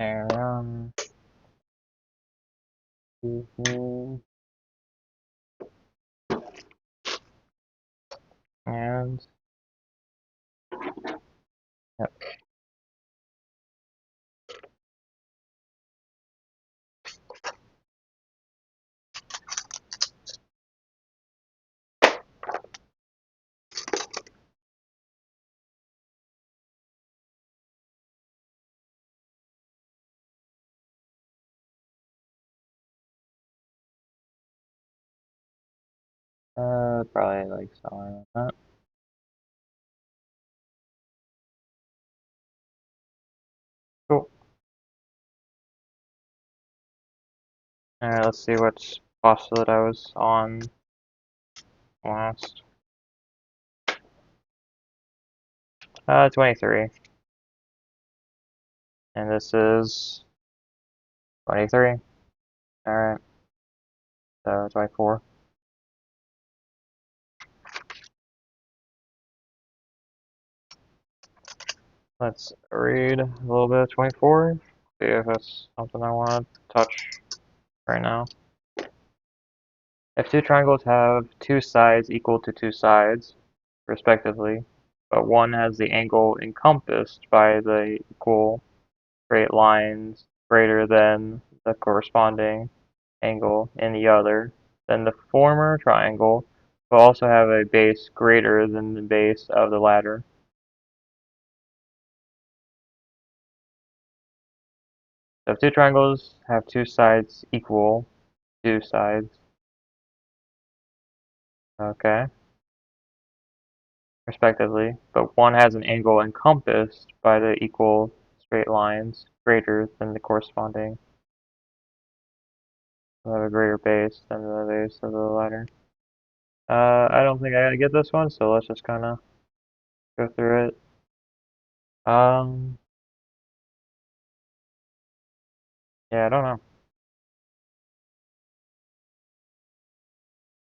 And mhm, and yep. Probably like somewhere like that. Cool. Alright, let's see which postulate I was on last. 23. And this is 23. Alright, so 24. Let's read a little bit of 24. See if it's something I want to touch right now. If two triangles have two sides equal to two sides, respectively, but one has the angle encompassed by the equal straight lines greater than the corresponding angle in the other, then the former triangle will also have a base greater than the base of the latter. So if two triangles have two sides equal two sides, okay, respectively, but one has an angle encompassed by the equal straight lines greater than the corresponding, will have a greater base than the base of the latter. I don't think I get this one, so let's just kind of go through it. Yeah, I don't know.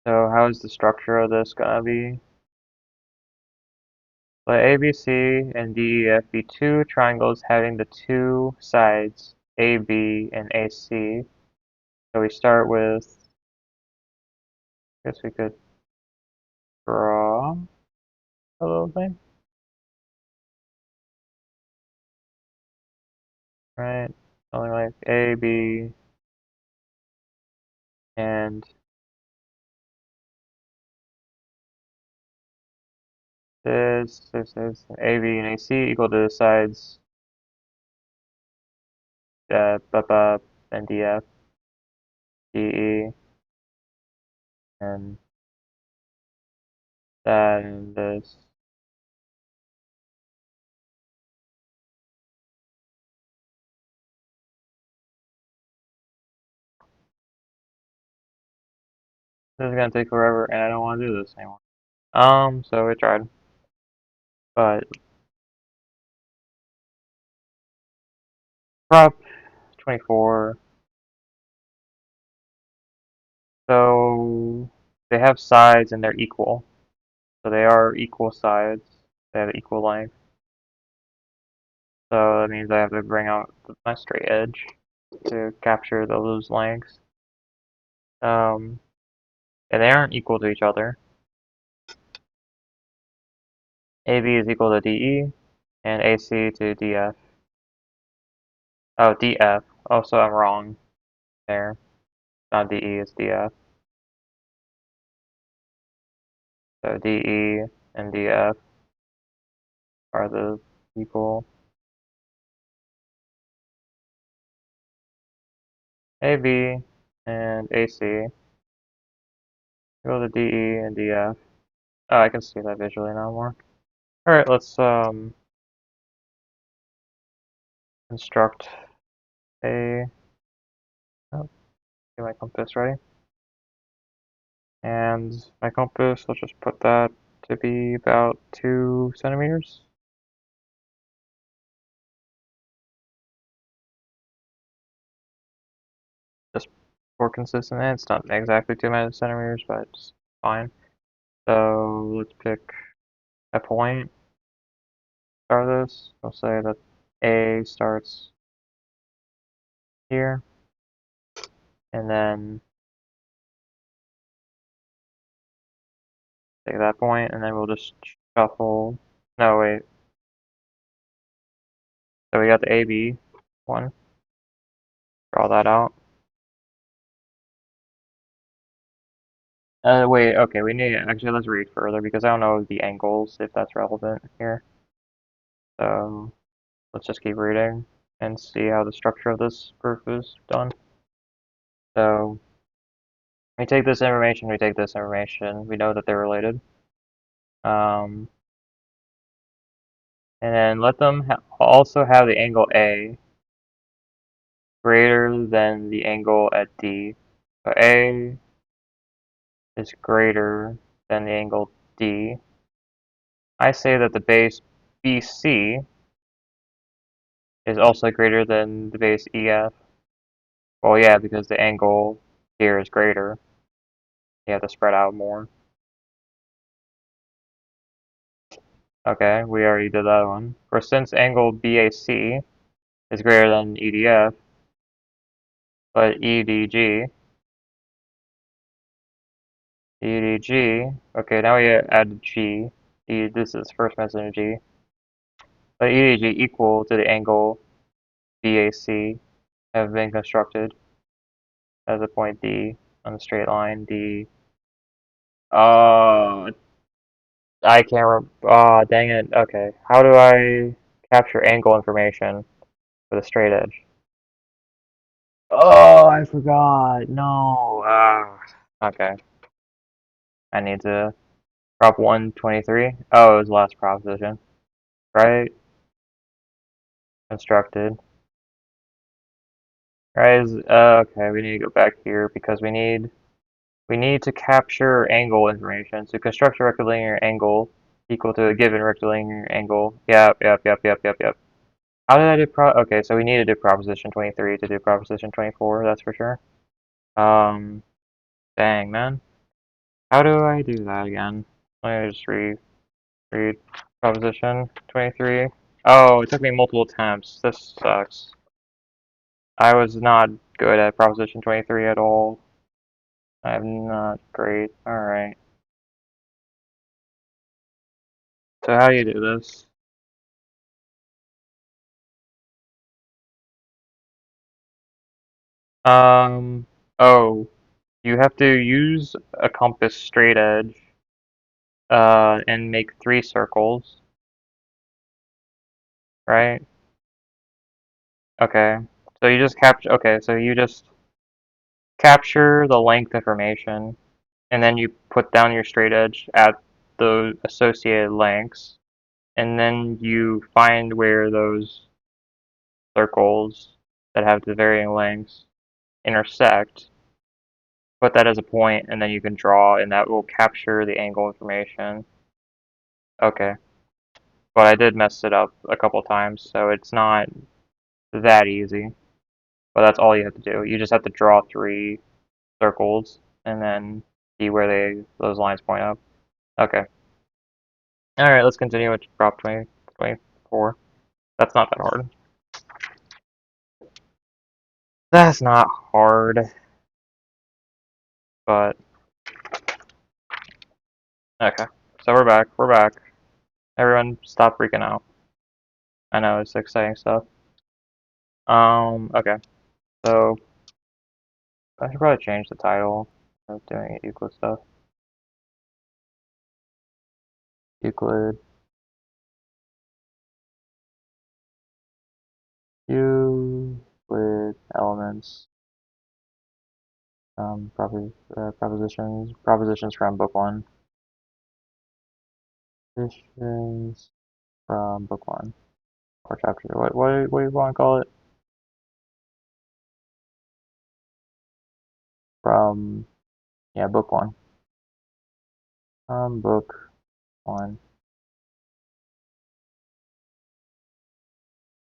So how is the structure of this gonna be? Let ABC and DEF be two triangles having the two sides AB and AC. So we start with, I guess we could draw a little thing, right? Something like AB and this is AB and AC equal to the sides BUP and DF, DE, and that and this. This is gonna take forever, and I don't want to do this anymore. So we tried, but prop 24. So they have sides and they're equal. So they are equal sides. They have equal length. So that means I have to bring out my straight edge to capture those lengths. And they aren't equal to each other. AB is equal to DE and AC to DF. Oh, DF. Oh, so I'm wrong there. Not DE, it's DF. So DE and DF are the equal. AB and AC equal to DE and DF. Oh, I can see that visually now more. Alright, let's construct a oh, get my compass ready. And my compass, let's just put that to be about 2 centimeters. Just for consistency, it's not exactly 2 centimeters, but it's fine. So let's pick a point. Start this. We'll say that A starts here, and then take that point, and then we'll just shuffle. No, wait. So we got the AB one. Draw that out. Wait, okay, we need, actually, let's read further because I don't know the angles, if that's relevant here. So, let's just keep reading and see how the structure of this proof is done. So, we take this information, we take this information, we know that they're related. And then let them also have the angle A greater than the angle at D. So A is greater than the angle D. I say that the base BC is also greater than the base EF. Well, yeah, because the angle here is greater. You have to spread out more. Okay, we already did that one. For since angle BAC is greater than EDF, but EDG, okay, now we add G. This is first message G. But EDG equal to the angle BAC have been constructed as a point D on the straight line D. Uh, I can't remember. Dang it. Okay. How do I capture angle information with a straight edge? Oh, I forgot. No. Okay. I need to prop 123. Oh, it was the last proposition. Right? Constructed. Right? Okay, we need to go back here because we need to capture angle information. So construct a rectilinear angle equal to a given rectilinear angle. Yep. How did I do okay, so we need to do proposition 23 to do proposition 24, that's for sure. Dang, man. How do I do that again? Let me just read proposition 23. Oh, it took me multiple attempts. This sucks. I was not good at proposition 23 at all. I'm not great. Alright. So how do you do this? Oh, you have to use a compass straight edge, and make 3 circles, right? Okay. So you just capture, okay, so you just capture the length information, and then you put down your straight edge at the associated lengths, and then you find where those circles that have the varying lengths intersect, put that as a point, and then you can draw, and that will capture the angle information. Okay. But I did mess it up a couple times, so it's not that easy. But that's all you have to do. You just have to draw 3 circles and then see where those lines point up. Okay. Alright, let's continue with prop 24. That's not that hard. That's not hard, but okay. So we're back. We're back. Everyone stop freaking out. I know it's exciting stuff. Okay. So I should probably change the title of doing Euclid stuff. Euclid. Euclid elements. Propositions from book 1. Propositions from book 1. Or chapter. What do you want to call it? From, yeah, book 1. From book 1.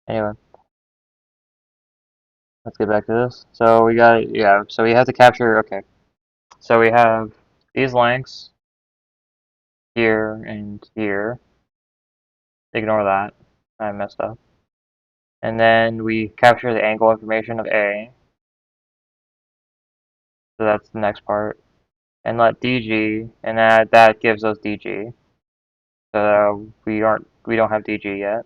Anyway, let's get back to this. So we got, yeah, so we have to capture, okay. So we have these lengths here and here. Ignore that. I messed up. And then we capture the angle information of A, so that's the next part, and let DG, and that gives us DG. So we don't have DG yet.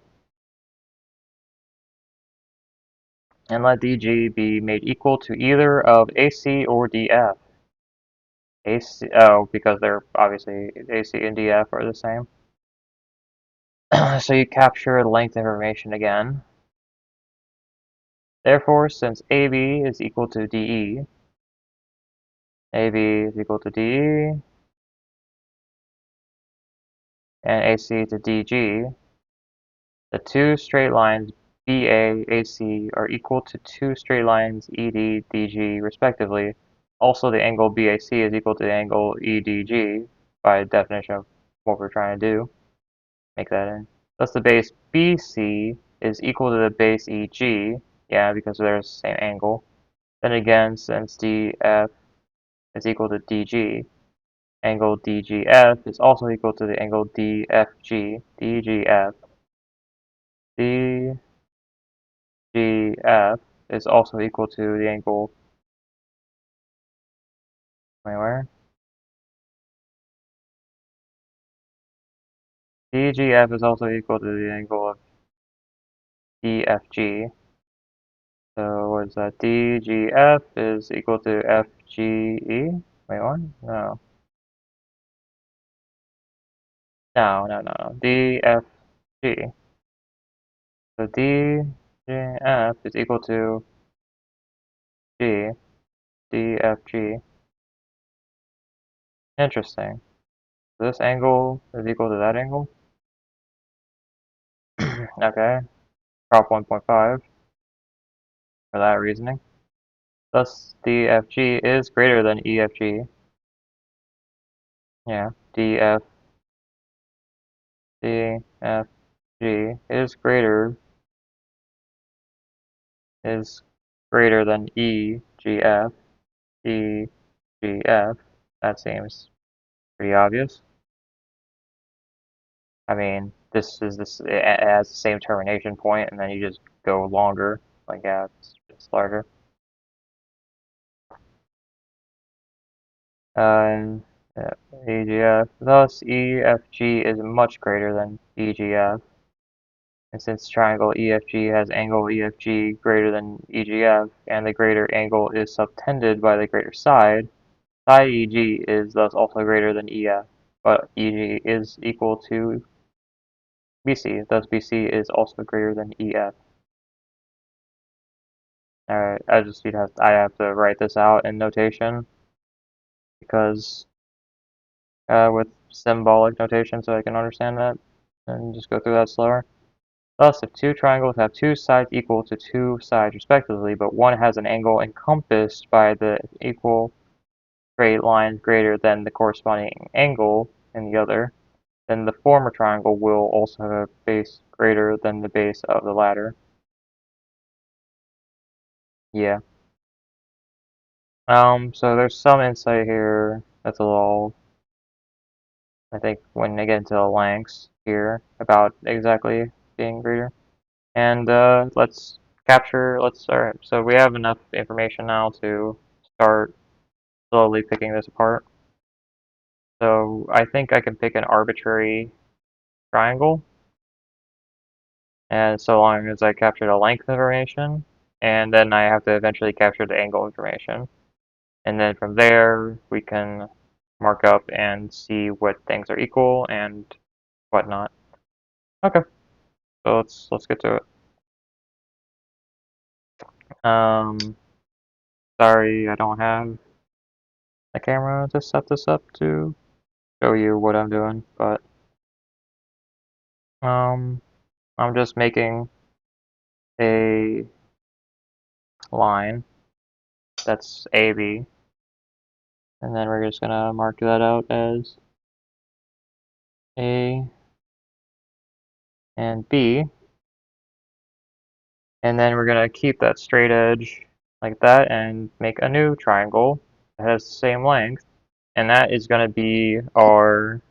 And let DG be made equal to either of AC or DF. AC, oh, because they're obviously AC and DF are the same. So you capture length information again. Therefore, since AB is equal to DE, AB is equal to DE, and AC to DG, the two straight lines BA, AC are equal to two straight lines ED, DG, respectively. Also, the angle BAC is equal to the angle EDG, by definition of what we're trying to do. Make that in. Thus, the base BC is equal to the base EG, yeah, because they're the same angle. Then again, since DF is equal to DG, angle DGF is also equal to the angle DFG, DGF. DGF is also equal to the angle, wait, where? DGF is also equal to the angle of DFG. So what is that? DGF is equal to FGE? Wait, what? No. No. DFG. So DGF is equal to G, DFG. Interesting. This angle is equal to that angle? Okay. Prop 1.5 for that reasoning. Thus, DFG is greater than EFG. Yeah, DFG is greater than EGF. EGF. That seems pretty obvious. I mean, it has the same termination point, and then you just go longer. Like, yeah, it's larger. And EGF. Thus, EFG is much greater than EGF. And since triangle EFG has angle EFG greater than EGF, and the greater angle is subtended by the greater side, side EG is thus also greater than EF, but EG is equal to BC, thus BC is also greater than EF. Alright, I have to write this out in notation because with symbolic notation so I can understand that and just go through that slower. Thus, if two triangles have two sides equal to two sides respectively, but one has an angle encompassed by the equal straight line greater than the corresponding angle in the other, then the former triangle will also have a base greater than the base of the latter. Yeah. So there's some insight here that's a little, I think, when I get into the lengths here about exactly being greater. And alright, so we have enough information now to start slowly picking this apart. So I think I can pick an arbitrary triangle, and so long as I capture the length information, and then I have to eventually capture the angle information. And then from there, we can mark up and see what things are equal and whatnot. Okay, so let's get to it. Sorry, I don't have a camera to set this up to show you what I'm doing, but I'm just making a line that's AB, and then we're just gonna mark that out as A and B, and then we're gonna keep that straight edge like that and make a new triangle that has the same length, and that is gonna be our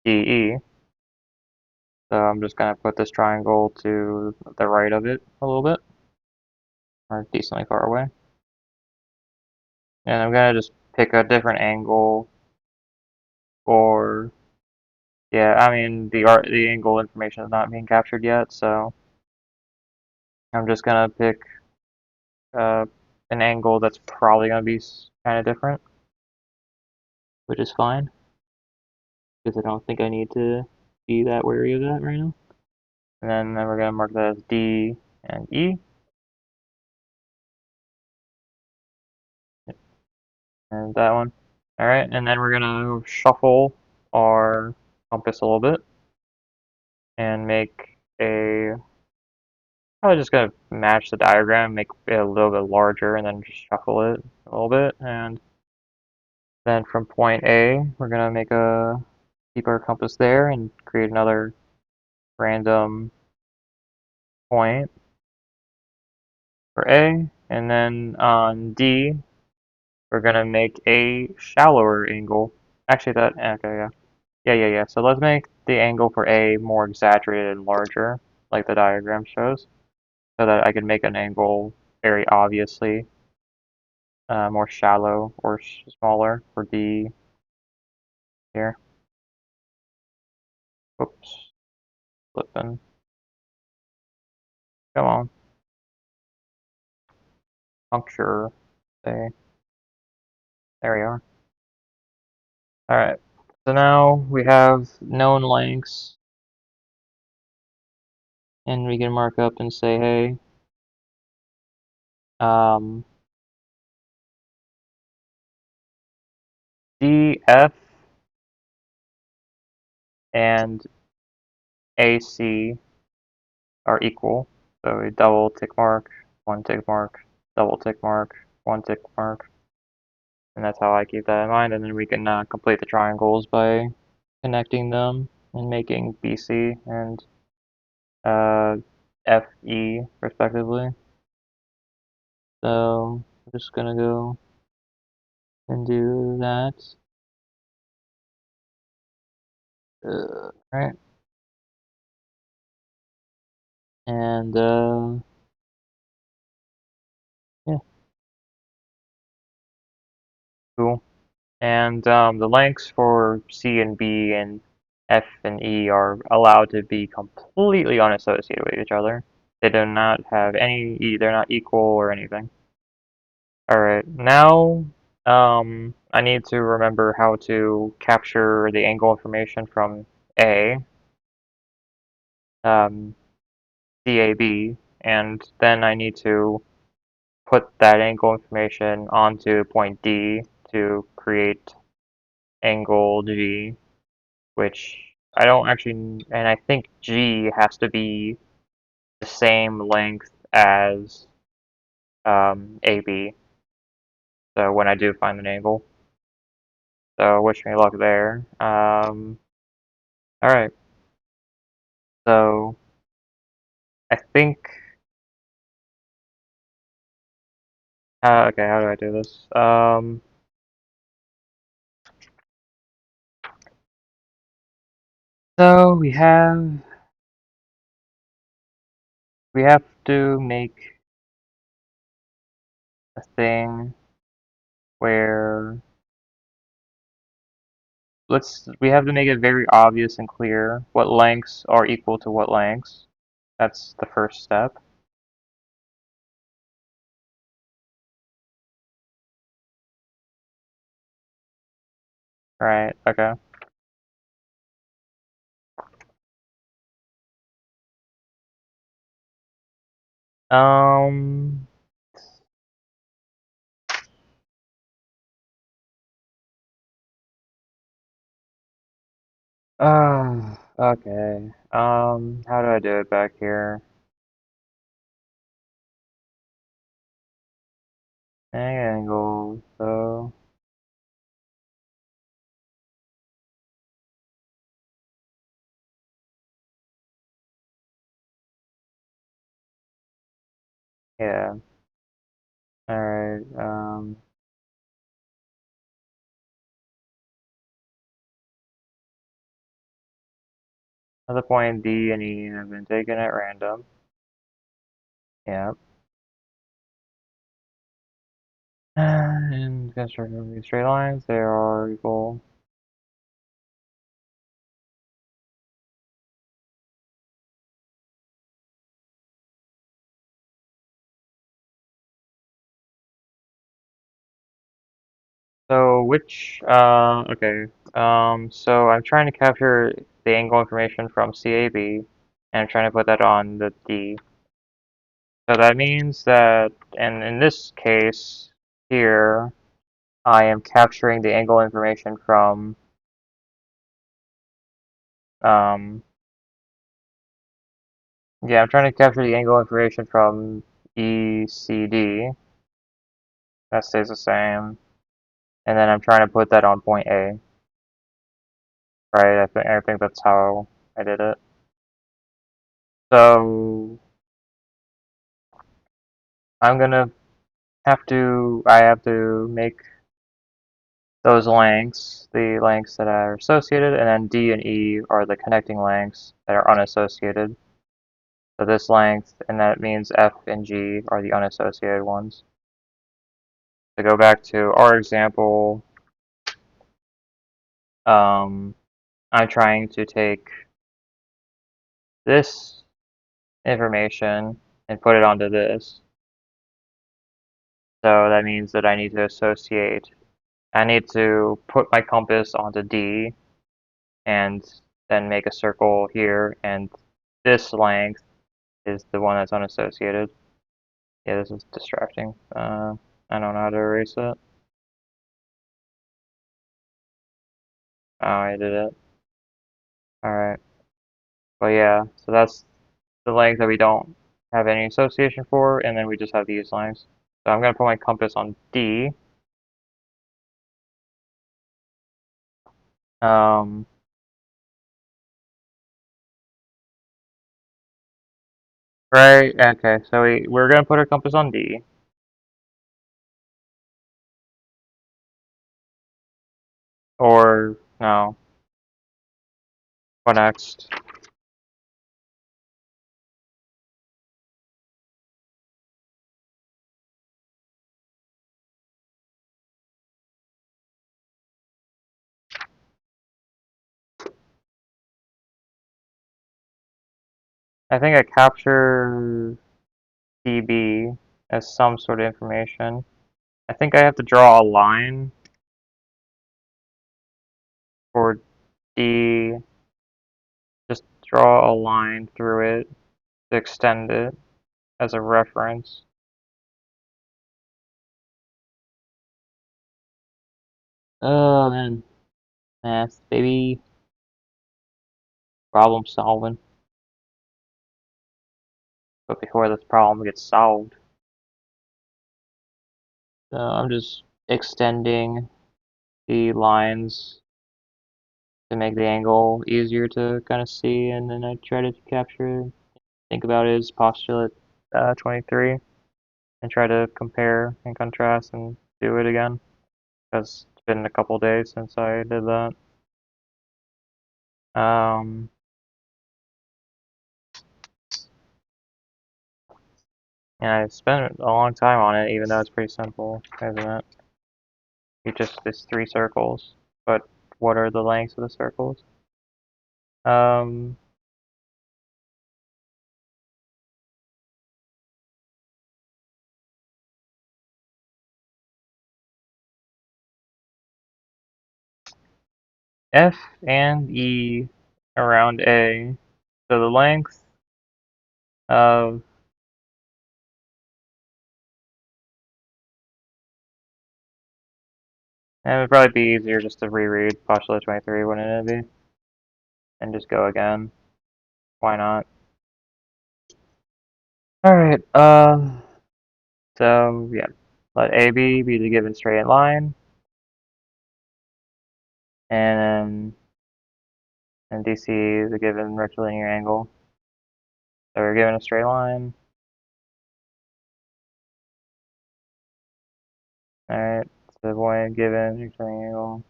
DE. So I'm just gonna put this triangle to the right of it a little bit, or decently far away. And I'm gonna just pick a different angle for, yeah, I mean the angle information is not being captured yet, so I'm just gonna pick uh, an angle that's probably gonna be kind of different, which is fine because I don't think I need to be that wary of that right now. And then we're gonna mark that as D and E, and that one. All right, and then we're gonna shuffle our compass a little bit and make a. Probably just gonna match the diagram, make it a little bit larger, and then just shuffle it a little bit. And then from point A, we're gonna keep our compass there and create another random point for A. And then on D, we're gonna make a shallower angle. Actually, okay, yeah. Yeah. So let's make the angle for A more exaggerated and larger, like the diagram shows, so that I can make an angle very obviously more shallow or smaller for D here. Oops, flipping. Come on, puncture. Say, there we are. All right. So now we have known lengths, and we can mark up and say, hey, um, DF and AC are equal. So a double tick mark, one tick mark, double tick mark, one tick mark, and that's how I keep that in mind. And then we can complete the triangles by connecting them and making BC and uh, FE respectively. So I'm just gonna go and do that. Right, and yeah, cool. And the lengths for C and B and F and E are allowed to be completely unassociated with each other. They do not have they're not equal or anything. Alright, now I need to remember how to capture the angle information from A, um, DAB, and then I need to put that angle information onto point D to create angle G, which I don't actually, and I think G has to be the same length as AB. So when I do find an angle, so wish me luck there. All right, so I think, okay, how do I do this? So we have to make a thing where we have to make it very obvious and clear what lengths are equal to what lengths. That's the first step. Right, okay. Um, okay. How do I do it back here? Angle, so, yeah. Alright, The point D and E have been taken at random. Yeah. And constructing these straight lines, they are equal. So which, okay, so I'm trying to capture the angle information from CAB, and I'm trying to put that on the D. So that means that, and in this case here, I am capturing the angle information from, um, yeah, I'm trying to capture the angle information from ECD. That stays the same. And then I'm trying to put that on point A, right? I think that's how I did it. So I'm gonna I have to make those lengths the lengths that are associated, and then D and E are the connecting lengths that are unassociated. So this length, and that means F and G are the unassociated ones. To go back to our example, I'm trying to take this information and put it onto this. So that means that I need to put my compass onto D and then make a circle here, and this length is the one that's unassociated. Yeah, this is distracting. I don't know how to erase it. Oh, I did it. Alright. But yeah, so that's the length that we don't have any association for, and then we just have these lines. So I'm going to put my compass on D. Um, right, okay, so we're going to put our compass on D. Or, no, what next? I think I capture DB as some sort of information. I think I have to draw a line for D, just draw a line through it to extend it as a reference. Oh man, math, baby, problem solving. But before this problem gets solved, I'm just extending the lines to make the angle easier to kind of see, and then I try to capture, think about it as postulate 23, and try to compare and contrast and do it again, because it's been a couple days since I did that. Um, and I spent a long time on it, even though it's pretty simple, isn't it? It's three circles, but what are the lengths of the circles? Um, F and E around A. So the length of, and it would probably be easier just to reread postulate 23, wouldn't it be? And just go again. Why not? Alright, so yeah. Let AB be the given straight line, and then DC is the given rectilinear angle. So we're given a straight line. Alright, so the point given rectilinear angle.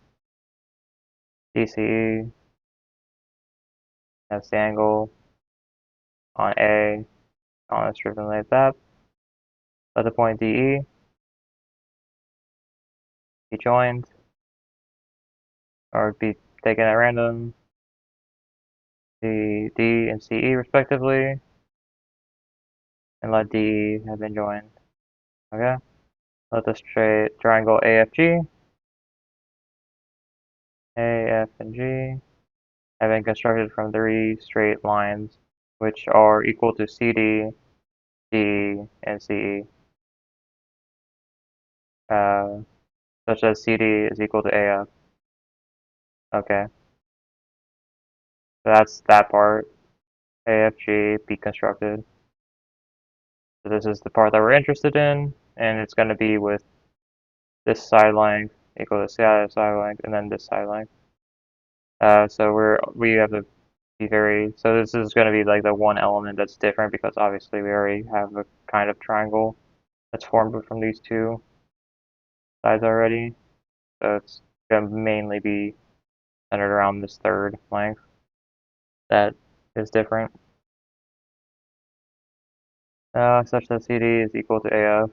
DCE That's the angle on A on this driven like that. Let the point DE be joined, or be taken at random, the D and CE respectively, and let DE have been joined. Okay? Let the straight triangle AFG, AF and G have been constructed from 3 straight lines which are equal to CD, D, and CE. Such that CD is equal to AF. Okay, so that's that part. AFG be constructed. So this is the part that we're interested in, and it's going to be with this side length equal to side length, and then this side length. So we have to be very. So this is going to be like the one element that's different because obviously we already have a kind of triangle that's formed from these two sides already. So it's going to mainly be centered around this third length that is different. Such that CD is equal to AF,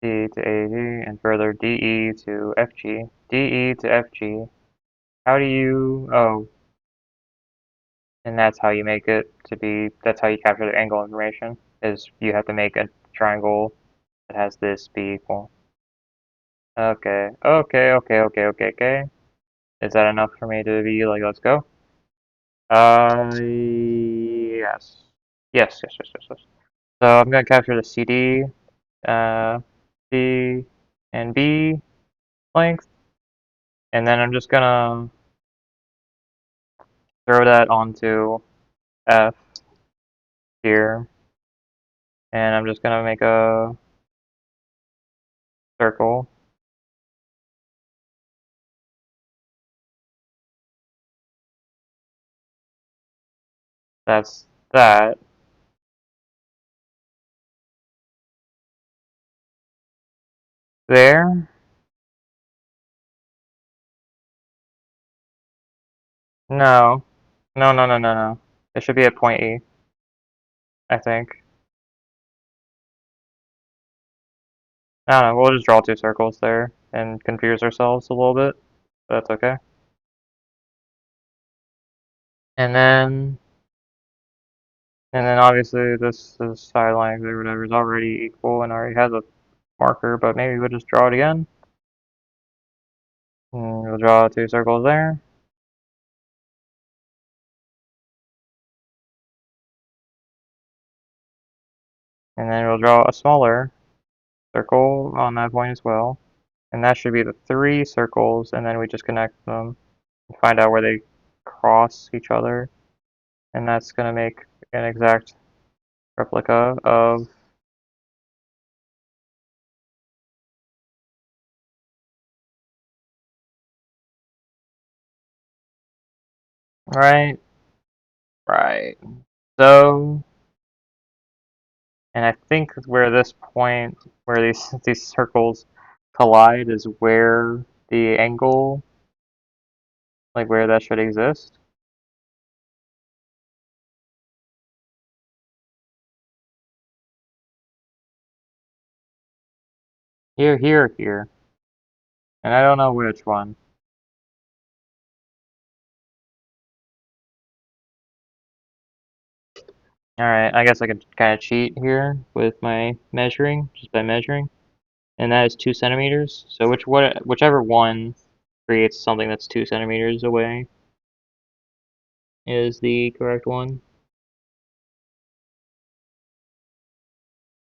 D to AG, and further DE to FG. DE to FG. How do you, oh, and that's how you make it to be, that's how you capture the angle information, is you have to make a triangle that has this be equal. Okay, okay. Is that enough for me to be like, let's go? Yes. Yes. So I'm gonna capture the CD, C, and B length, and then I'm just gonna throw that onto F here, and I'm just gonna make a circle. That's that. There. No. No. It should be at point E, I think. I don't know, we'll just draw 2 circles there and confuse ourselves a little bit. But that's okay. And then obviously this side length or whatever is already equal and already has a marker, but maybe we'll just draw it again. And we'll draw 2 circles there. And then we'll draw a smaller circle on that point as well. And that should be the 3 circles, and then we just connect them and find out where they cross each other. And that's going to make an exact replica of right. So, and I think where this point, where these circles collide, is where the angle, like where that should exist. Here. And I don't know which one. Alright, I guess I could kind of cheat here with my measuring, just by measuring. And that is 2 centimeters. So whichever one creates something that's 2 centimeters away is the correct one.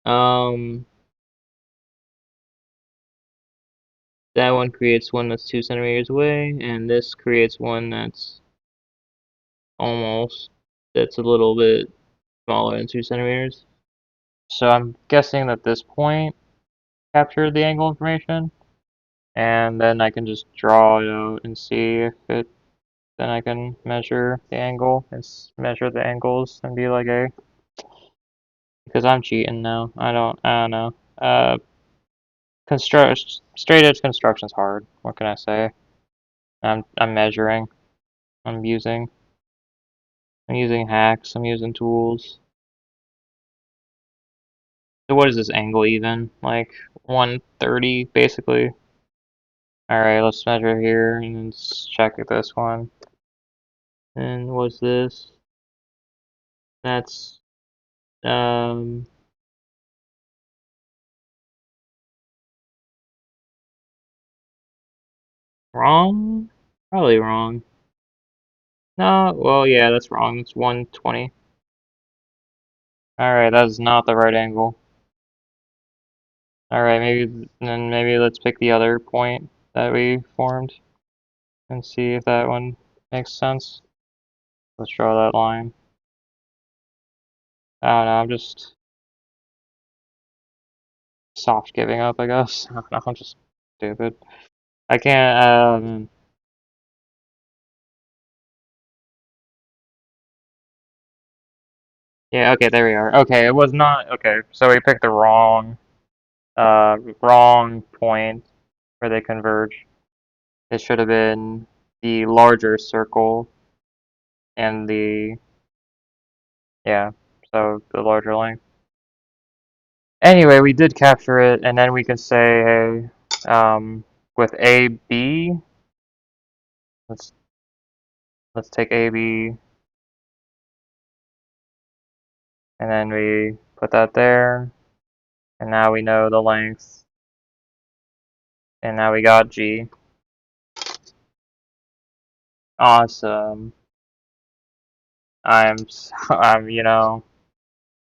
Um, that one creates one that's 2 centimeters away, and this creates one that's that's a little bit smaller than 2 centimeters. So I'm guessing that this point captured the angle information, and then I can just draw it out and see if it, then I can measure the angle and measure the angles and be like, hey, because I'm cheating now. I don't know. Straight edge construction's hard. What can I say? I'm measuring. I'm using I'm using hacks. I'm using tools. So what is this angle even? Like 130 basically. Alright, let's measure here and let's check this one. And what's this? That's um wrong? Probably wrong. No, well yeah, that's wrong. It's 120. Alright, that is not the right angle. Alright, maybe let's pick the other point that we formed and see if that one makes sense. Let's draw that line. I don't know, I'm just soft giving up, I guess. I don't know, I'm just stupid. I can't, yeah, okay, there we are. Okay, it was not, okay, so we picked the wrong point where they converge. It should have been the larger circle and yeah, so the larger length. Anyway, we did capture it, and then we can say, hey, with AB, let's let's take AB, and then we put that there, and now we know the length, and now we got G. Awesome. I'm, I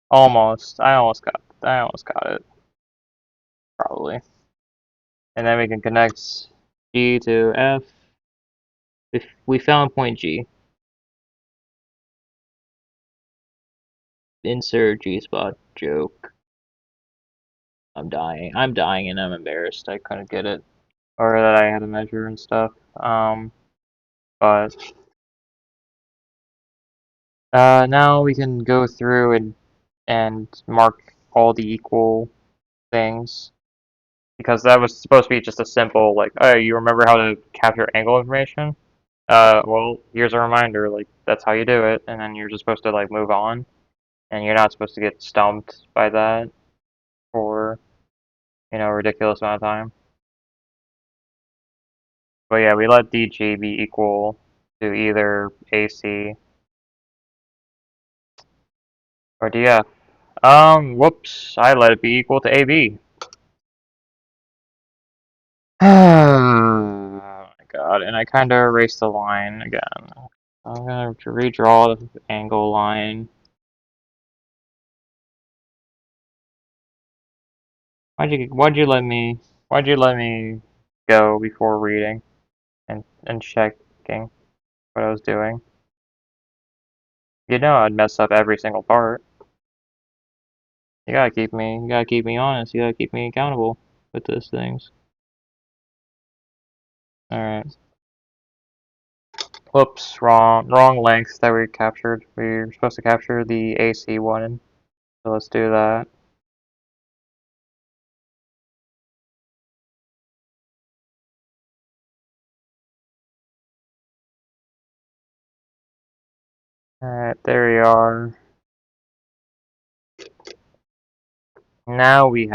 almost got it, probably. And then we can connect G to F. If we found point G, insert G spot joke. I'm dying. I'm dying and I'm embarrassed. I couldn't get it. Or that I had to measure and stuff. But now we can go through and mark all the equal things because that was supposed to be just a simple like, oh, you remember how to capture angle information? Well, here's a reminder, like that's how you do it, and then you're just supposed to like move on, and you're not supposed to get stumped by that for a ridiculous amount of time. But yeah, we let DG be equal to either AC or DF. Whoops, I let it be equal to AB. Oh my god, and I kind of erased the line again. I'm gonna redraw the angle line. Why'd you let me go before reading and checking what I was doing? You know I'd mess up every single part. You gotta keep me honest, you gotta keep me accountable with these things. Alright. Whoops, wrong length that we captured. We were supposed to capture the AC one, so let's do that. Alright, there we are. Now we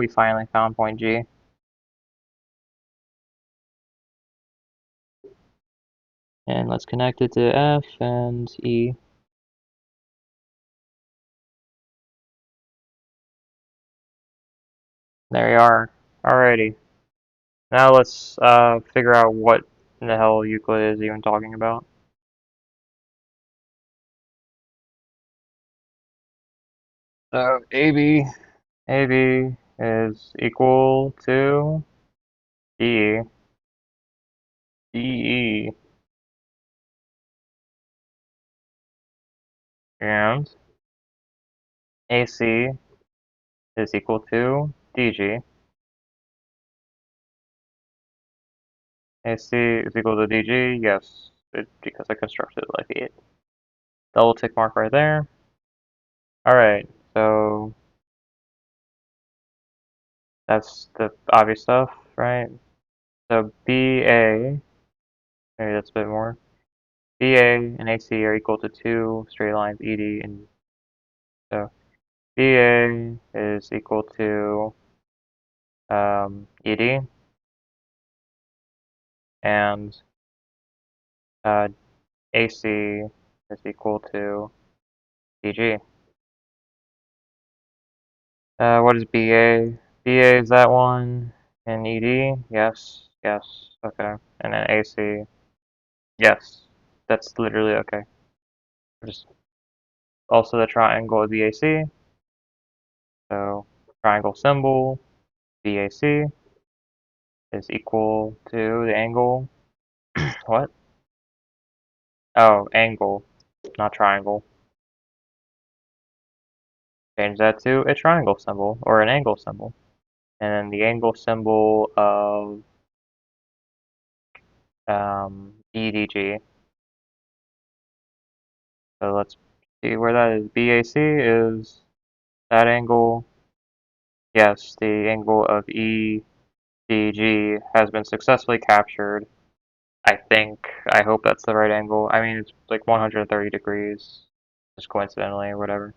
finally found point G. And let's connect it to F and E. There we are. Alrighty. Now let's figure out what in the hell Euclid is even talking about. So AB is equal to DE, DE, and AC is equal to DG. AC is equal to DG, yes, because I constructed it like it. Double tick mark right there. Alright, so that's the obvious stuff, right? So BA maybe that's a bit more. BA and AC are equal to two straight lines ED, and so BA is equal to ED, and uh, AC is equal to DG. What is BA? BA is that one, and ED? Yes, yes, okay. And then AC, yes, that's literally okay. Just also the triangle of BAC, so triangle symbol BAC is equal to the angle. What? Oh, angle, not triangle. Change that to a triangle symbol or an angle symbol. And then the angle symbol of EDG. So let's see where that is. BAC is that angle. Yes, the angle of EDG has been successfully captured. I think. I hope that's the right angle. I mean, it's like 130 degrees, just coincidentally or whatever.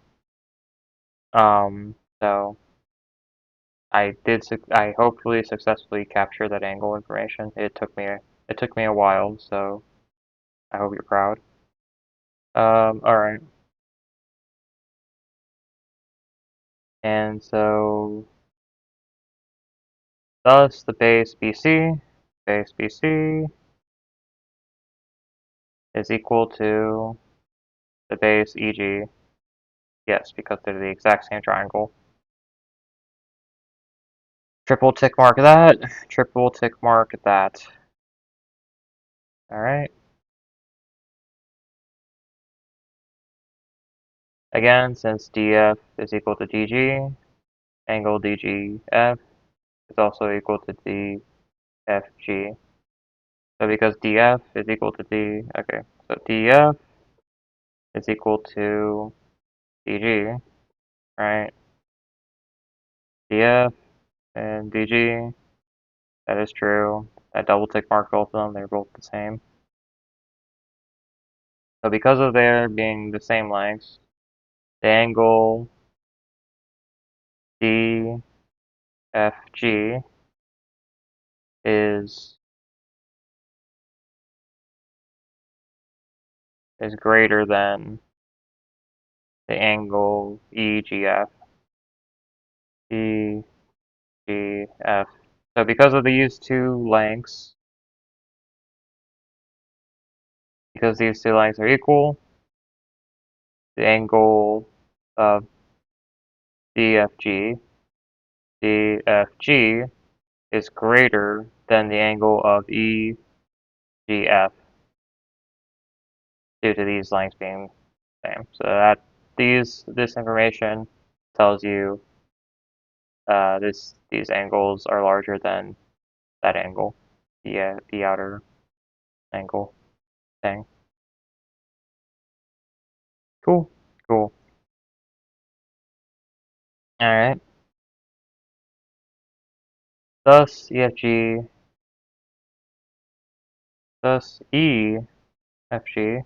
So I hopefully successfully captured that angle information. It took me a while, so I hope you're proud. Alright. And so, thus the base BC is equal to the base EG. Yes, because they're the exact same triangle. Triple tick mark that. Triple tick mark that. Alright. Again, since DF is equal to DG, angle DGF is also equal to DFG. So because DF is equal to D, okay, so DF is equal to DG, right? DF and DG, that is true. That double tick mark both of them, they're both the same. So because of their being the same lengths, the angle DFG is greater than the angle EGF. EGF. So because of these two lengths, because these two lengths are equal, the angle of DFG is greater than the angle of EGF due to these lengths being the same. So that this information tells you these angles are larger than that angle, the outer angle thing. Cool, cool. All right. Thus EFG, thus EFG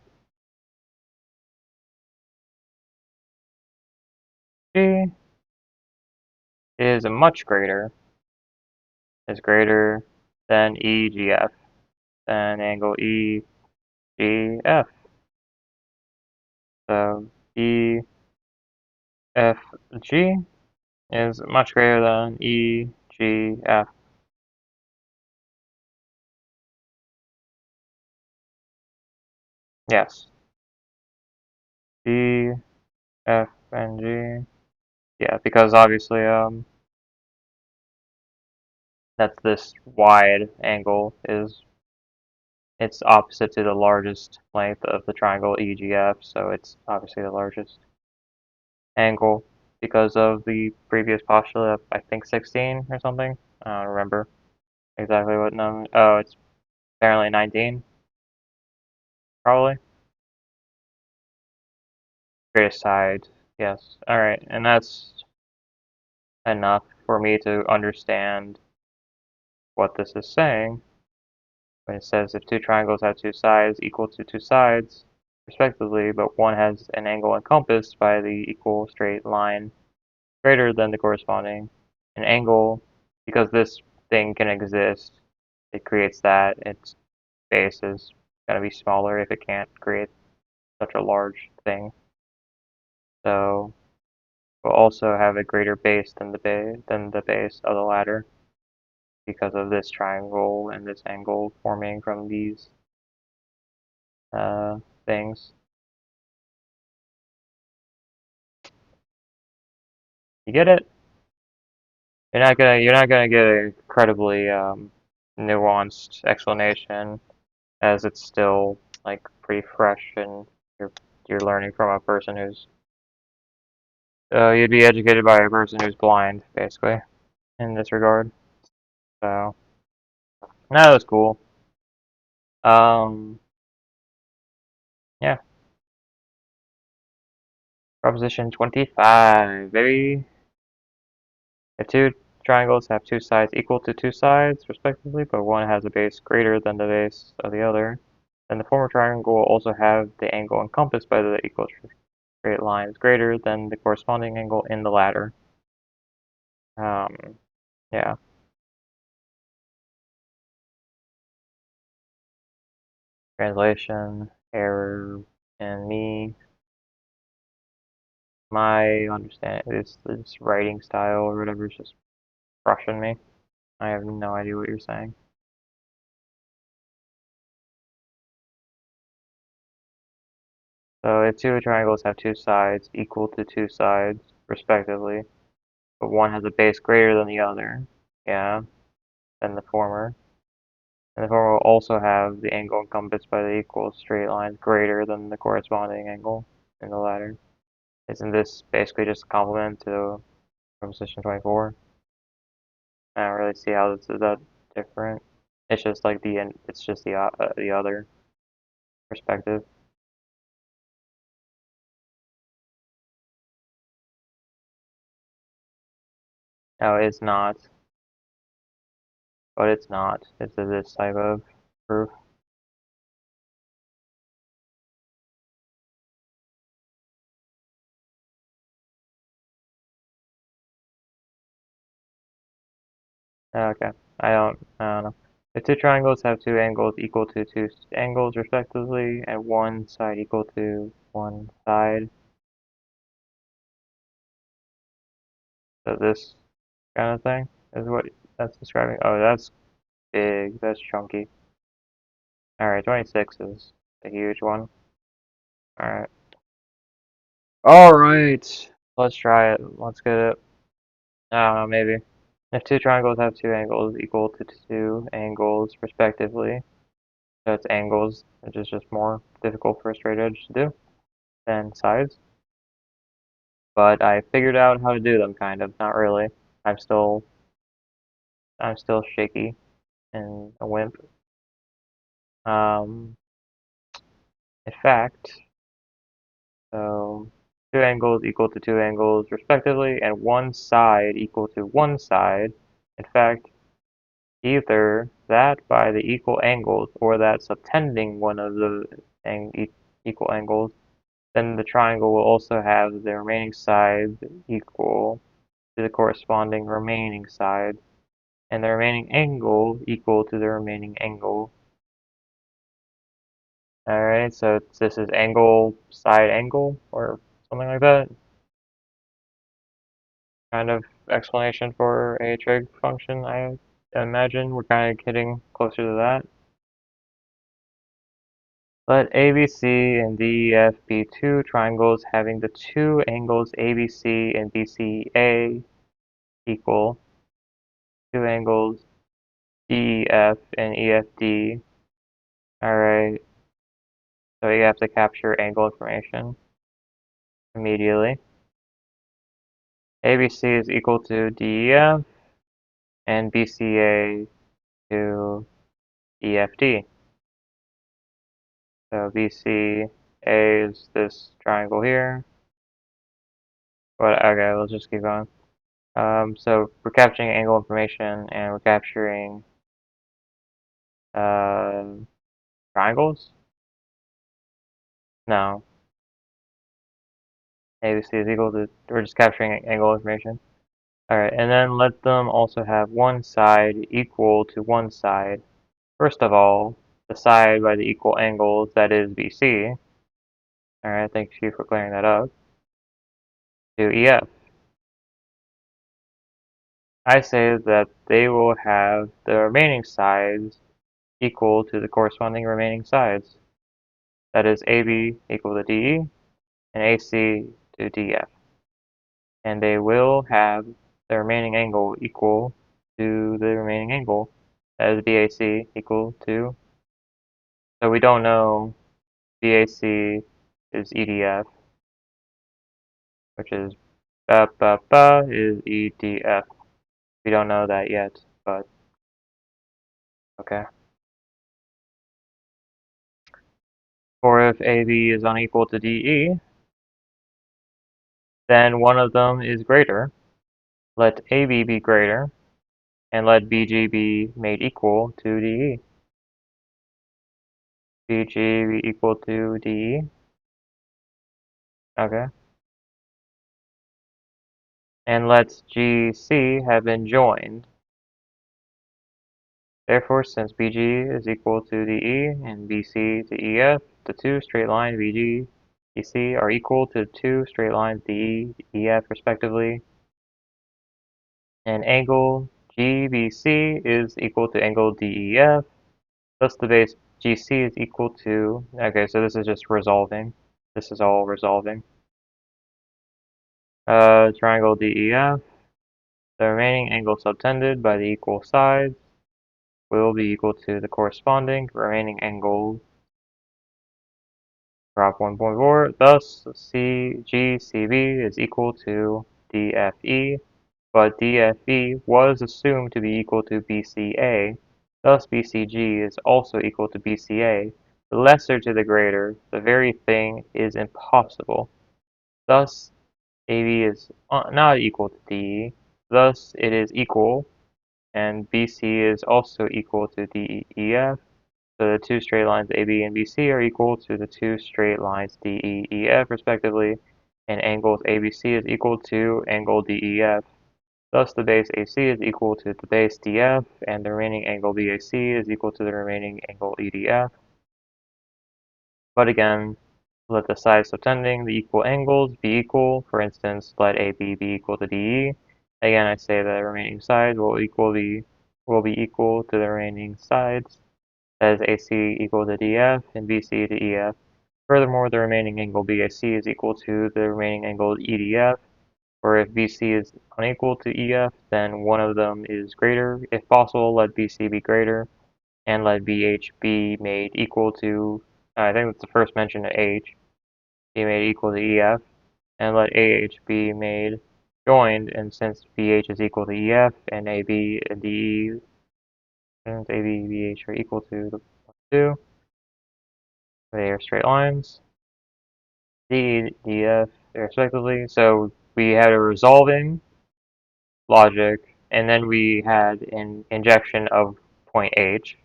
G is greater than EGF, than angle EGF. So EFG is much greater than EGF. Yes. E, F, and G. Yeah, because obviously that's this wide angle is it's opposite to the largest length of the triangle EGF, so it's obviously the largest angle because of the previous postulate of I think 16 or something. I don't remember exactly what number. Oh, it's apparently 19, probably. Greatest side, yes. Alright, and that's enough for me to understand what this is saying. when it says if two triangles have two sides equal to two sides, respectively, but one has an angle encompassed by the equal straight line greater than the corresponding an angle, because this thing can exist, it creates that, its base is going to be smaller if it can't create such a large thing. So we'll also have a greater base than the base of the ladder because of this triangle and this angle forming from these things. You get it? You're not gonna get an incredibly nuanced explanation, as it's still like pretty fresh and you're learning from a person who's you'd be educated by a person who's blind, basically, in this regard. So that was cool. Um, yeah, Proposition 25, baby. If two triangles have two sides equal to two sides, respectively, but one has a base greater than the base of the other, then the former triangle will also have the angle encompassed by the equal straight lines greater than the corresponding angle in the latter. Yeah. Translation, error, and my understanding, this writing style or whatever is just crushing me. I have no idea what you're saying. So if two triangles have two sides equal to two sides, respectively, but one has a base greater than the other, yeah, than the former, and the former will also have the angle encompassed by the equal straight lines greater than the corresponding angle in the latter. Isn't this basically just a complement to proposition 24? I don't really see how this is that different. It's just like it's just the other perspective. No, it's not, but it's not. It's this type of proof. Okay, I don't know. If two triangles have two angles equal to two angles respectively, and one side equal to one side, so this kind of thing is what that's describing. Oh, that's big. That's chunky. All right, 26 is a huge one. All right. All right. Let's try it. Let's get it. I don't know, maybe. If two triangles have two angles equal to two angles respectively, so it's angles, which is just more difficult for a straight edge to do than sides. But I figured out how to do them, kind of. Not really. I'm still I'm still shaky and a wimp. Um, in fact, so two angles equal to two angles respectively, and one side equal to one side. In fact, either that by the equal angles or that subtending one of the equal angles, then the triangle will also have the remaining sides equal to the corresponding remaining side, and the remaining angle equal to the remaining angle. Alright, so this is angle, side angle, or something like that. Kind of explanation for a trig function, I imagine. We're kind of getting closer to that. Let ABC and DEF be two triangles having the two angles ABC and BCA equal two angles DEF and EFD. Alright, so you have to capture angle information immediately. ABC is equal to DEF and BCA to EFD. So BCA is this triangle here. But okay, let's just keep going. So we're capturing angle information and we're capturing triangles? No. ABC is equal to, we're just capturing angle information. Alright, and then let them also have one side equal to one side. First of all, the side by the equal angles, that is BC. Alright, thank you for clearing that up. To EF. I say that they will have the remaining sides equal to the corresponding remaining sides. That is AB equal to DE and AC to DF. And they will have the remaining angle equal to the remaining angle. That is BAC equal to, so we don't know BAC is EDF, which is is EDF. We don't know that yet, but okay. Or if AB is unequal to DE, then one of them is greater. Let AB be greater, and let BG be made equal to DE. BG be equal to DE. Okay. And let GC have been joined. Therefore, since BG is equal to DE and BC to EF, the two straight lines BG, BC are equal to two straight lines DE, EF respectively. And angle GBC is equal to angle DEF. Thus the base GC is equal to, okay, so this is just resolving. This is all resolving. Triangle DEF. The remaining angle subtended by the equal sides will be equal to the corresponding remaining angle. Drop 1.4. Thus, CGCB is equal to DFE, but DFE was assumed to be equal to BCA. Thus, BCG is also equal to BCA. The lesser to the greater, the very thing is impossible. Thus, AB is not equal to DE. Thus, it is equal, and BC is also equal to DEF. So the two straight lines AB and BC are equal to the two straight lines DEF respectively, and angles ABC is equal to angle DEF. Thus the base AC is equal to the base DF, and the remaining angle BAC is equal to the remaining angle EDF. But again, let the sides subtending the equal angles be equal. For instance, let AB be equal to DE. Again, I say that the remaining sides will be equal to the remaining sides. That is AC equal to DF and BC to EF. Furthermore, the remaining angle BAC is equal to the remaining angle EDF, or if BC is unequal to EF, then one of them is greater. If possible, let BC be greater, and let BH be made equal to, I think that's the first mention of H, be made equal to EF, and let AH be made joined, and since BH is equal to EF, and AB and DE, since AB and BH are equal to the 2, they are straight lines, DE, DF, respectively. So we had a resolving logic, and then we had an injection of point H,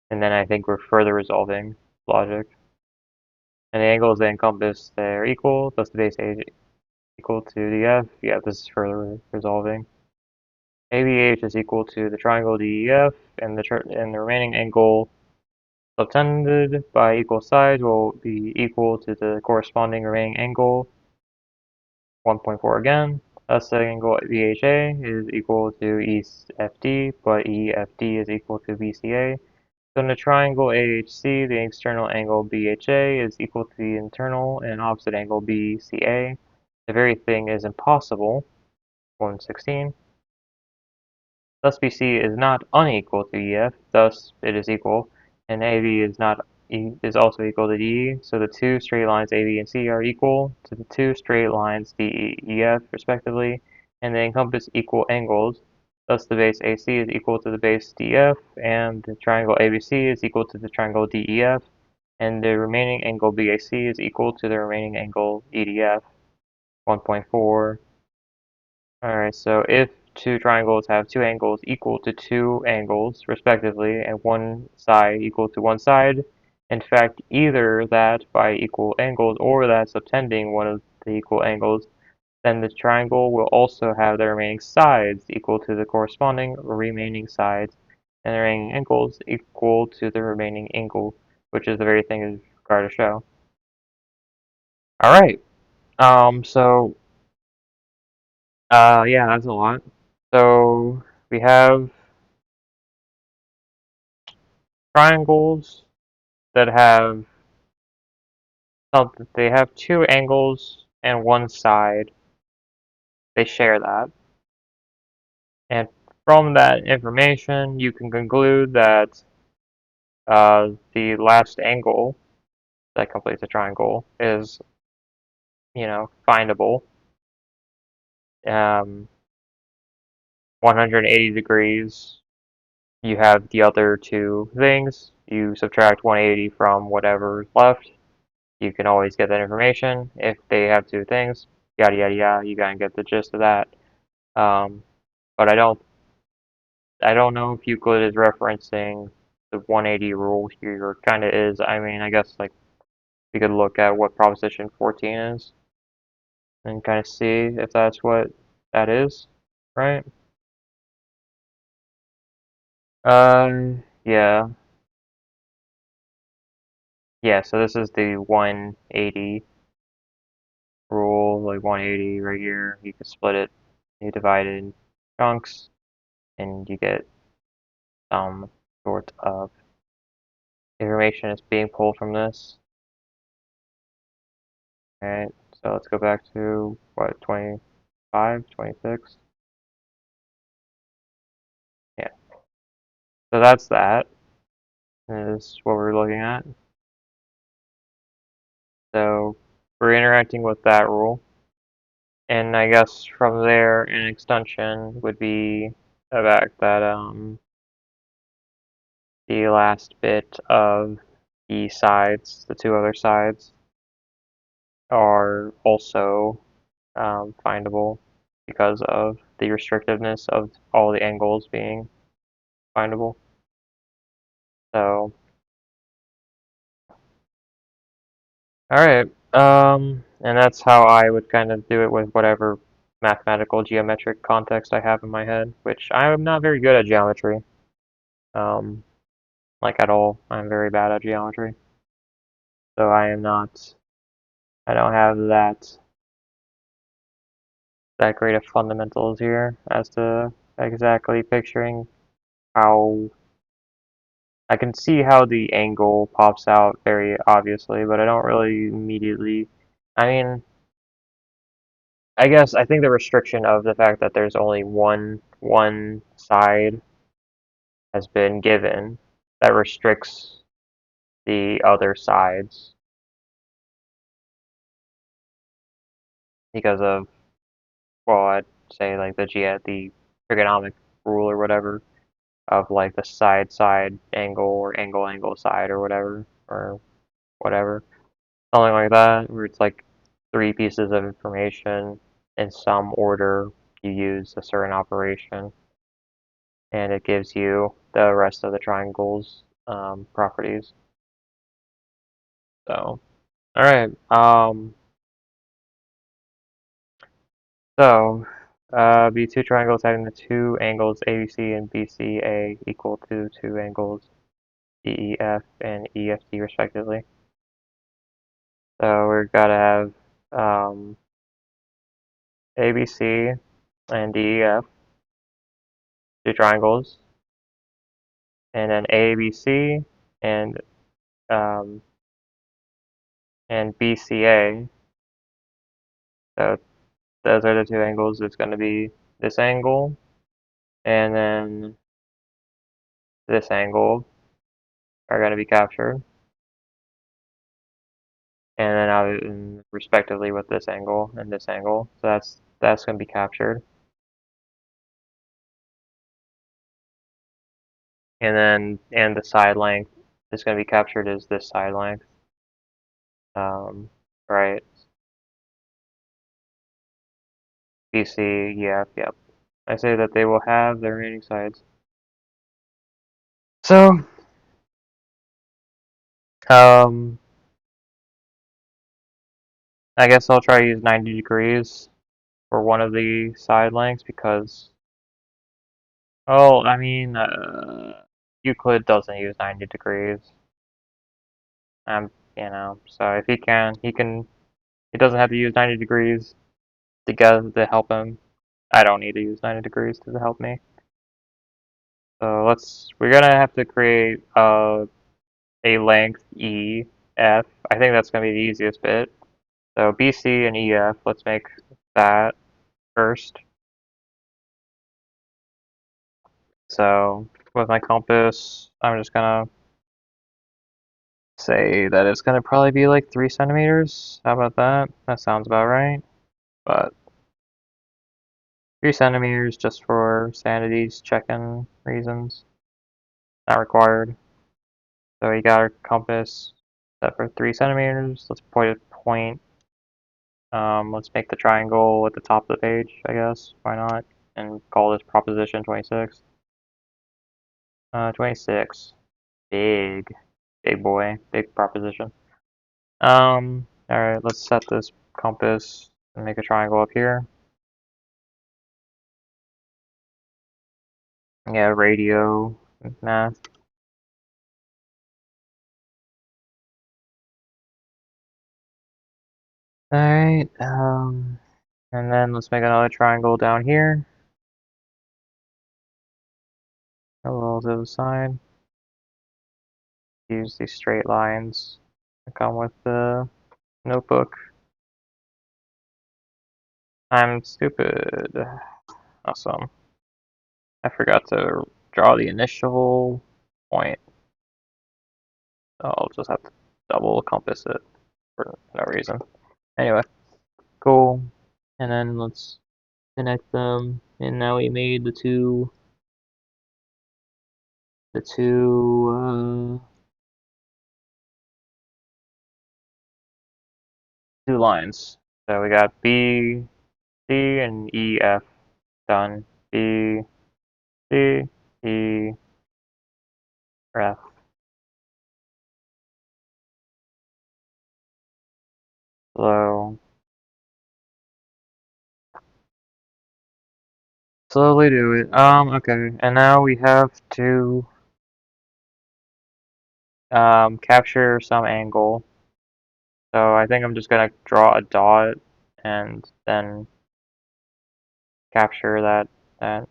and then I think we're further resolving logic. And the angles they encompass, they're equal, thus the base H equal to DF. Yeah, this is further resolving. ABH is equal to the triangle DEF, and the remaining angle subtended by equal sides will be equal to the corresponding remaining angle, 1.4 again. Thus the angle BHA is equal to EFD, but EFD is equal to BCA. So in the triangle AHC, the external angle BHA is equal to the internal and opposite angle BCA. The very thing is impossible, 116. Thus BC is not unequal to EF, thus it is equal, and AB is also equal to DE, so the two straight lines AB and C are equal to the two straight lines DE, EF, respectively, and they encompass equal angles. Thus the base AC is equal to the base DF, and the triangle ABC is equal to the triangle DEF, and the remaining angle BAC is equal to the remaining angle EDF, 1.4. Alright, so if two triangles have two angles equal to two angles, respectively, and one side equal to one side, in fact, either that by equal angles or that subtending one of the equal angles, then the triangle will also have the remaining sides equal to the corresponding remaining sides, and the remaining angles equal to the remaining angle, which is the very thing it's required to show. Alright, so, yeah, that's a lot. So, we have triangles that have something, they have two angles and one side. They share that. And from that information, you can conclude that the last angle that completes a triangle is, findable. 180 degrees, you have the other two things. You subtract 180 from whatever's left. You can always get that information if they have two things. Yada yada yada. You gotta get the gist of that. Um, but I don't know if Euclid is referencing the 180 rule here, or kind of is. I mean, I guess like we could look at what proposition 14 is and kind of see if that's what that is, right? Yeah. Yeah, so this is the 180 rule, like 180 right here. You can split it, you divide it in chunks, and you get some sort of information is being pulled from this. Alright, so let's go back to, what, 25, 26? Yeah, so that's that, is what we're looking at. So we're interacting with that rule. And I guess from there, an extension would be the fact that, the last bit of the sides, the two other sides, are also findable because of the restrictiveness of all the angles being findable. So, alright, and that's how I would kind of do it with whatever mathematical geometric context I have in my head, which I'm not very good at geometry, like at all. I'm very bad at geometry. So I don't have that great of fundamentals here as to exactly picturing how I can see how the angle pops out very obviously, but I don't really immediately. I mean, I guess I think the restriction of the fact that there's only one side has been given that restricts the other sides because of, well, I'd say like the trigonomic rule or whatever of like the side angle or angle side or whatever, something like that, where it's like three pieces of information in some order. You use a certain operation, and it gives you the rest of the triangle's properties. So, all right. So, be two triangles having the two angles ABC and BCA equal to two angles DEF and EFD respectively. So we're gotta have ABC and DEF, two triangles, and then ABC and um, and BCA. So those are the two angles. It's going to be this angle and then this angle are going to be captured, and then respectively with this angle and this angle. So that's going to be captured, and the side length is going to be captured as this side length. Right. BC, yeah, yep. I say that they will have their remaining sides. So, um, I guess I'll try to use 90 degrees for one of the side lengths because, oh, I mean, Euclid doesn't use 90 degrees. So if he doesn't have to use 90 degrees to help him. I don't need to use 90 degrees to help me. So we're gonna have to create a length EF. I think that's gonna be the easiest bit. So BC and EF, let's make that first. So with my compass, I'm just gonna say that it's gonna probably be like 3 centimeters. How about that? That sounds about right. But 3 centimeters just for sanity's checking reasons. Not required. So we got our compass set for 3 centimeters. Let's point a point. Let's make the triangle at the top of the page, I guess. Why not? And call this proposition 26. 26. Big. Big boy. Big proposition. Alright, let's set this compass and make a triangle up here. Yeah, radio math. Alright, and then let's make another triangle down here. A little to the side. Use these straight lines that come with the notebook. I'm stupid. Awesome. I forgot to draw the initial point. So I'll just have to double compass it for no reason. Anyway, cool. And then let's connect them. And now we made the two lines. So we got B, C, and E, F done. B, C, E, F. Slow. Slowly do it. Okay. And now we have to capture some angle. So I think I'm just gonna draw a dot and then capture that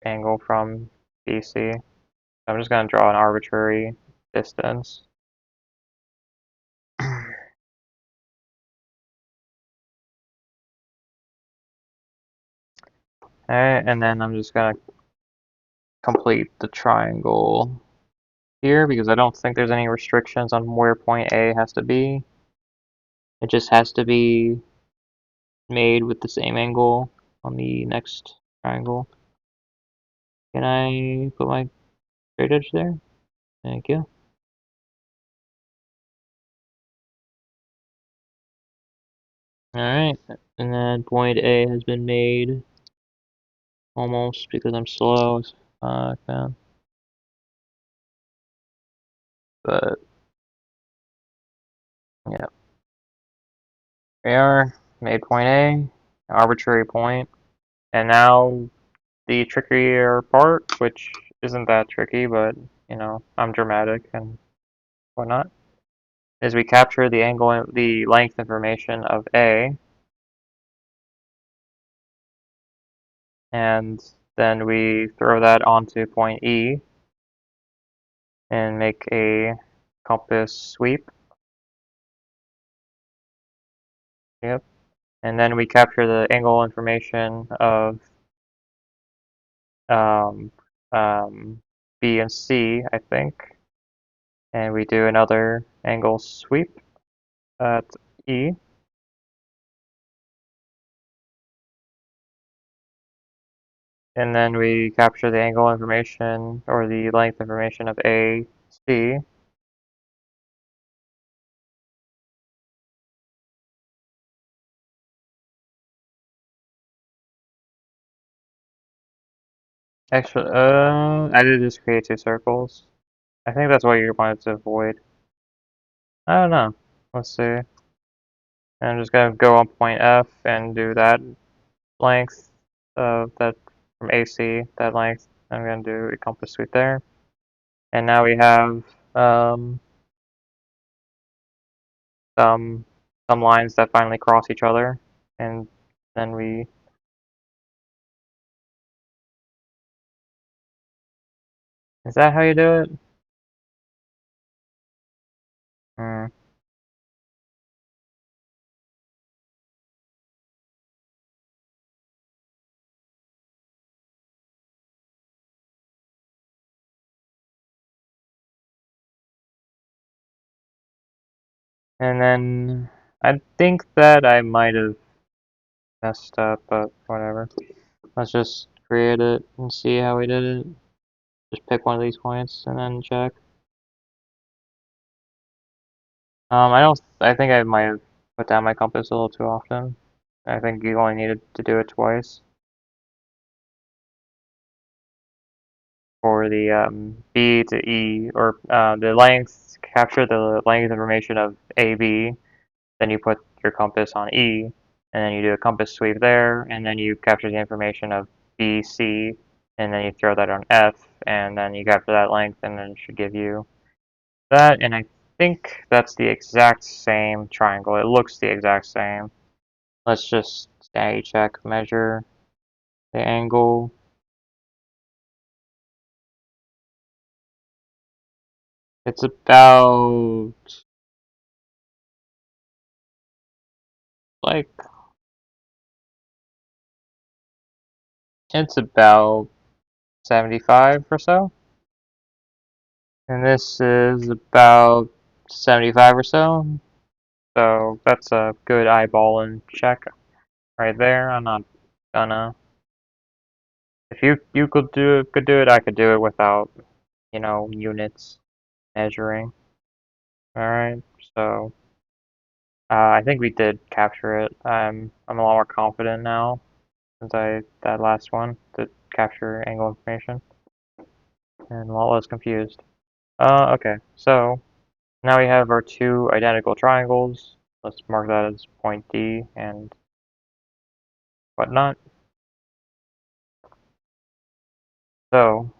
angle from BC. I'm just gonna draw an arbitrary distance. Alright, and then I'm just gonna complete the triangle here because I don't think there's any restrictions on where point A has to be. It just has to be made with the same angle on the next triangle. Can I put my straight edge there? Thank you. Alright, and then point A has been made almost because I'm slow as fuck, man. But yeah, we are made point A, arbitrary point, and now the trickier part, which isn't that tricky, but I'm dramatic and whatnot, is we capture the angle, the length information of A, and then we throw that onto point E and make a compass sweep. Yep. And then we capture the angle information of um, B and C, I think, and we do another angle sweep at E. And then we capture the angle information or the length information of AC. Actually, I did just create two circles. I think that's what you wanted to avoid. I don't know. Let's see. I'm just gonna go on point F and do that length, that from AC, that length. I'm gonna do a compass sweep there. And now we have um, some some lines that finally cross each other, and then we. Is that how you do it? Hmm. And then I think that I might have messed up, but whatever. Let's just create it and see how we did it. Just pick one of these points and then check. I don't. I think I might have put down my compass a little too often. I think you only needed to do it twice for the B to E, or the length. Capture the length information of AB. Then you put your compass on E, and then you do a compass sweep there, and then you capture the information of B, C, and then you throw that on F, and then you capture that length, and then it should give you that. And I think that's the exact same triangle. It looks the exact same. Let's just sanity check, measure the angle. It's about like it's about 75 or so. And this is about 75 or so. So that's a good eyeball and check right there. I'm not gonna. If you could do it, I could do it without, units measuring. All right. So I think we did capture it. I'm a lot more confident now since I that last one to capture angle information and a lot less confused. Okay. So now we have our two identical triangles. Let's mark that as point D and whatnot. So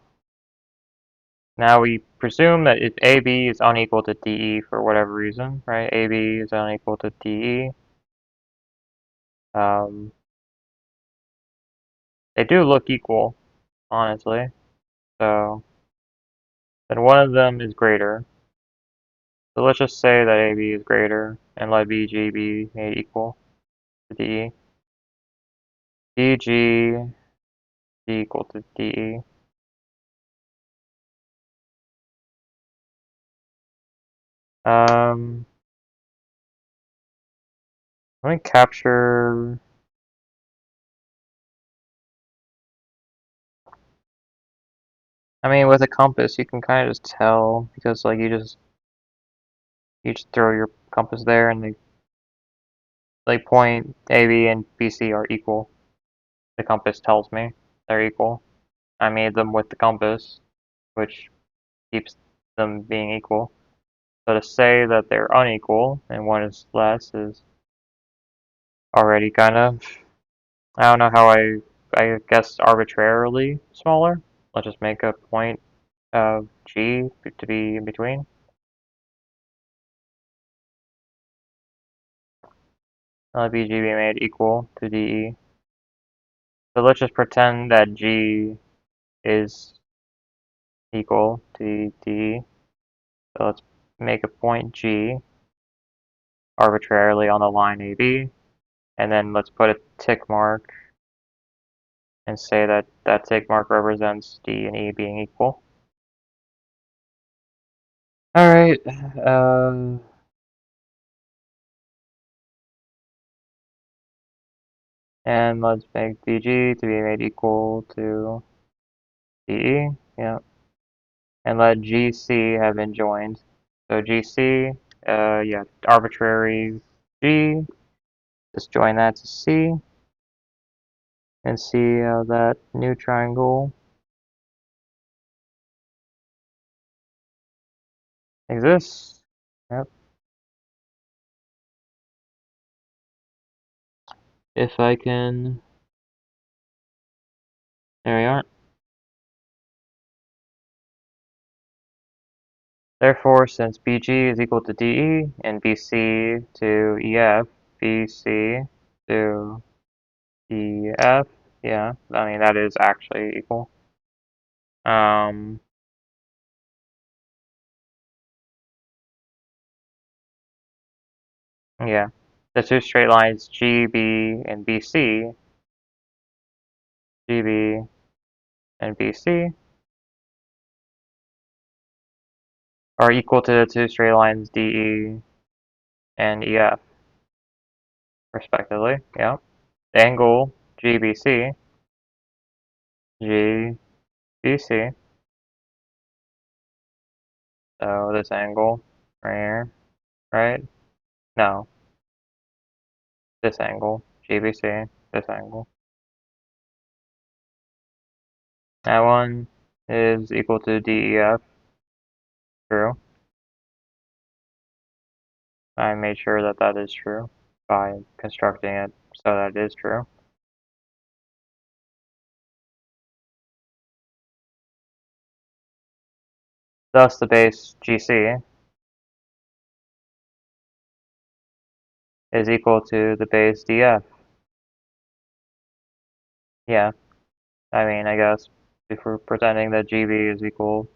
now we presume that if AB is unequal to DE for whatever reason, right? AB is unequal to DE. Um, they do look equal, honestly. So then one of them is greater. So let's just say that AB is greater and let BG be made equal to DE. BG be equal to DE. Um, let me capture. I mean, with a compass, you can kind of just tell because like you just throw your compass there and they like point AB and BC are equal. The compass tells me they're equal. I made them with the compass, which keeps them being equal. So to say that they're unequal and one is less is already kind of, I don't know how I guess arbitrarily smaller. Let's just make a point of G to be in between. Let BG be made equal to DE. So let's just pretend that G is equal to DE. So let's make a point G arbitrarily on the line AB, and then let's put a tick mark and say that that tick mark represents D and E being equal. Alright, and let's make BG to be made equal to DE, yeah, and let GC have been joined. So GC, yeah, arbitrary G, just join that to C, and see how that new triangle exists. Yep. If I can, there we are. Therefore, since BG is equal to DE and BC to EF, BC to EF, yeah, I mean that is actually equal. Um, yeah, the two straight lines GB and BC, GB and BC are equal to the two straight lines DE and EF, respectively. Yeah. The angle GBC, GBC, so this angle right here, right? No, this angle, GBC, this angle. That one is equal to DEF, true. I made sure that that is true by constructing it so that it is true. Thus, the base GC is equal to the base DF. Yeah, I mean, I guess if we're pretending that GB is equal,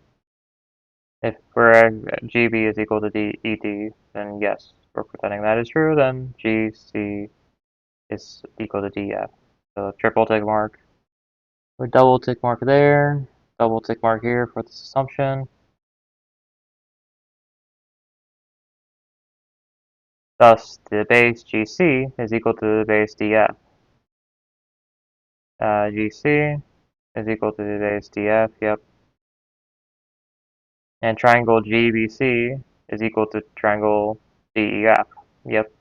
if we're GB is equal to ED, then yes, if we're pretending that is true, then GC is equal to DF. So triple tick mark, or double tick mark there, double tick mark here for this assumption. Thus, the base GC is equal to the base DF. GC is equal to the base DF, yep. And triangle GBC is equal to triangle DEF, yep.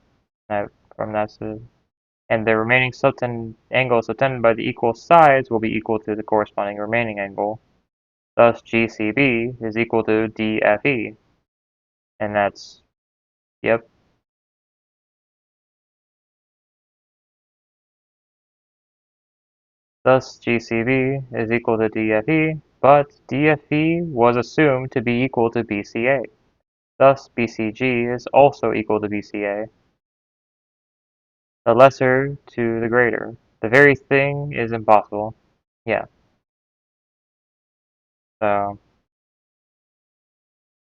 Now, from that, and the remaining subtended angle subtended by the equal sides will be equal to the corresponding remaining angle. Thus, GCB is equal to DFE, and that's, yep. Thus, GCB is equal to DFE, but DFE was assumed to be equal to BCA. Thus, BCG is also equal to BCA. The lesser to the greater. The very thing is impossible. Yeah. So,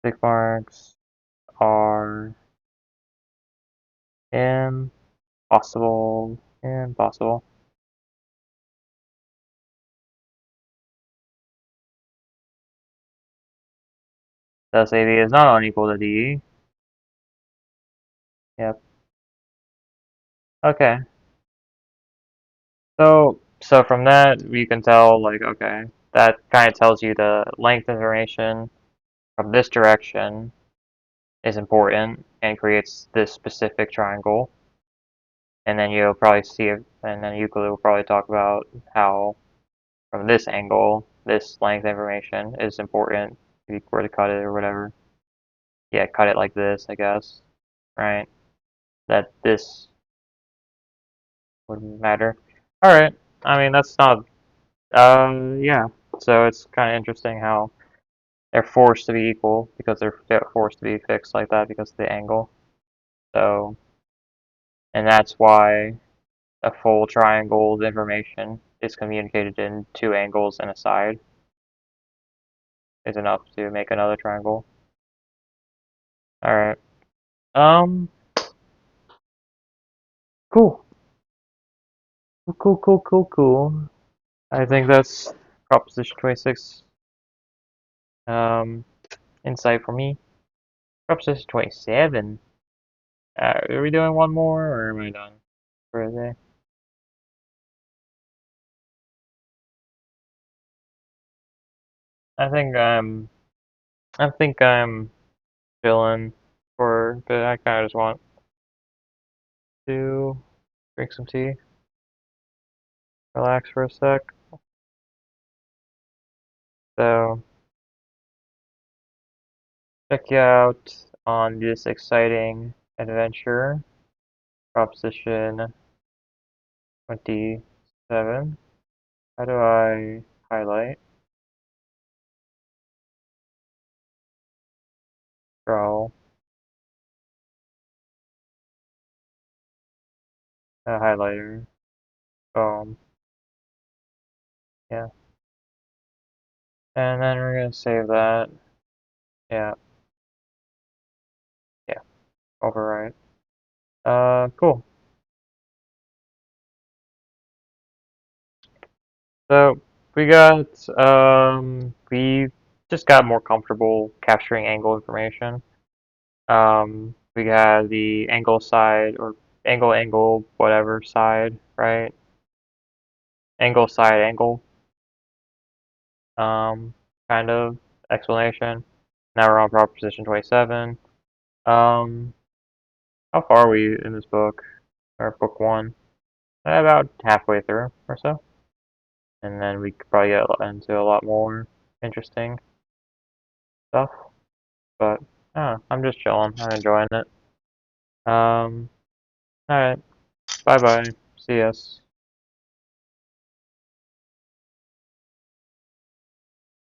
tick marks are impossible. Impossible. Thus, AB is not unequal to DE. Yep. Okay. So from that, we can tell, like, okay, that kind of tells you the length information from this direction is important and creates this specific triangle. And then you'll probably see it, and then Euclid will probably talk about how from this angle, this length information is important if you were to cut it or whatever. Yeah, cut it like this, I guess, right? That this wouldn't matter. Alright, I mean, that's not, yeah. So it's kind of interesting how they're forced to be equal because they're forced to be fixed like that because of the angle. So, and that's why a full triangle's information is communicated in two angles and a side is enough to make another triangle. Alright. Um, cool. Cool. I think that's Proposition 26 insight for me. Proposition 27. Are we doing one more or am I done for the day? I think I'm chilling for a bit. I kinda just want to drink some tea, relax for a sec. So check you out on this exciting adventure, Proposition 27. How do I highlight? Draw a highlighter. Boom. Yeah. And then we're gonna save that. Yeah. Yeah. Overwrite. Cool. So we just got more comfortable capturing angle information. We had the angle side or angle whatever side, right? Angle side angle, um, kind of explanation. Now we're on proposition 27. Um, how far are we in this book or book one? About halfway through or so, and then we could probably get into a lot more interesting stuff. But I'm just chilling. I'm enjoying it. All right. Bye bye. See us.